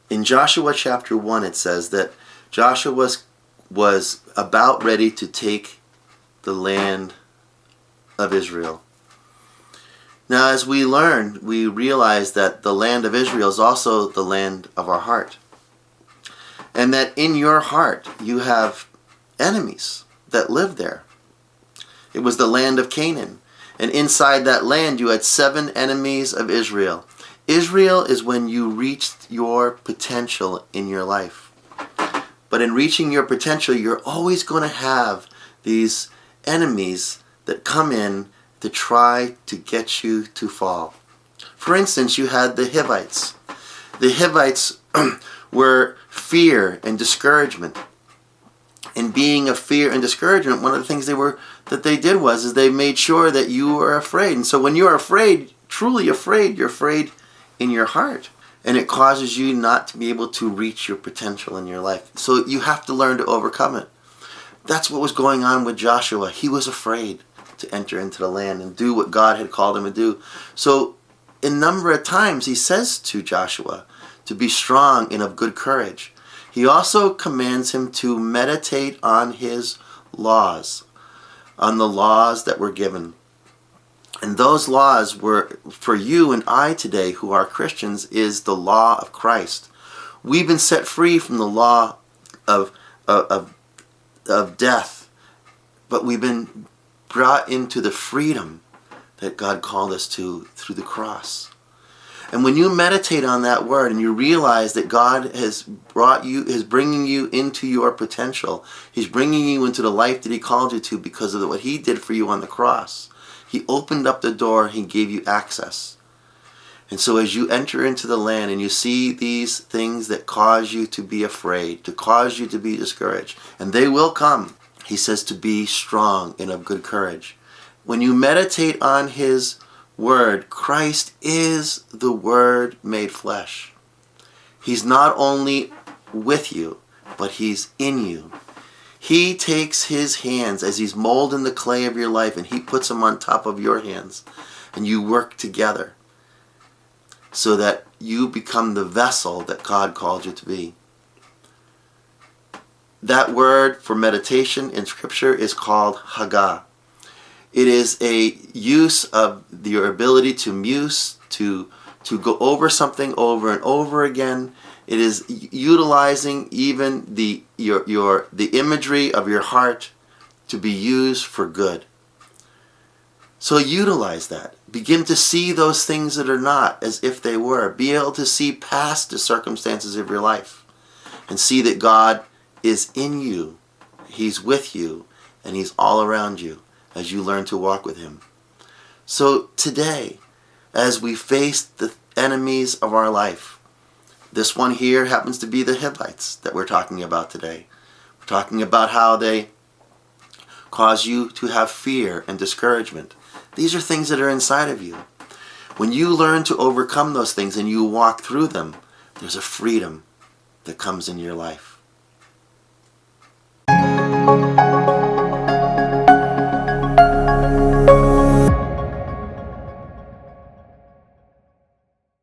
In Joshua chapter 1, it says that Joshua was about ready to take the land of Israel. Now, as we learn, we realize that the land of Israel is also the land of our heart. And that in your heart, you have enemies that live there. It was the land of Canaan. And inside that land, you had 7 enemies of Israel. Israel is when you reached your potential in your life. But in reaching your potential, you're always going to have these enemies that come in to try to get you to fall. For instance, you had the Hivites. The Hivites were fear and discouragement. And being of fear and discouragement, one of the things they did was they made sure that you were afraid. And so when you're afraid, truly afraid, you're afraid in your heart. And it causes you not to be able to reach your potential in your life. So you have to learn to overcome it. That's what was going on with Joshua. He was afraid to enter into the land and do what God had called him to do. So a number of times he says to Joshua to be strong and of good courage. He also commands him to meditate on his laws, on the laws that were given. And those laws were, for you and I today who are Christians, is the law of Christ. We've been set free from the law of death, but we've been brought into the freedom that God called us to through the cross. And when you meditate on that word and you realize that God is bringing you into your potential, He's bringing you into the life that He called you to because of what He did for you on the cross. He opened up the door, He gave you access. And so as you enter into the land and you see these things that cause you to be afraid, to cause you to be discouraged, and they will come, He says to be strong and of good courage. When you meditate on His Word, Christ is the Word made flesh. He's not only with you, but He's in you. He takes His hands as He's molding the clay of your life and He puts them on top of your hands. And you work together so that you become the vessel that God called you to be. That word for meditation in Scripture is called Haggah. It is a use of your ability to muse, to go over something over and over again. It is utilizing even the imagery of your heart to be used for good. So utilize that. Begin to see those things that are not as if they were. Be able to see past the circumstances of your life and see that God is in you. He's with you and He's all around you as you learn to walk with Him. So today, as we face the enemies of our life, this one here happens to be the Hivites that we're talking about today. We're talking about how they cause you to have fear and discouragement. These are things that are inside of you. When you learn to overcome those things and you walk through them, there's a freedom that comes in your life.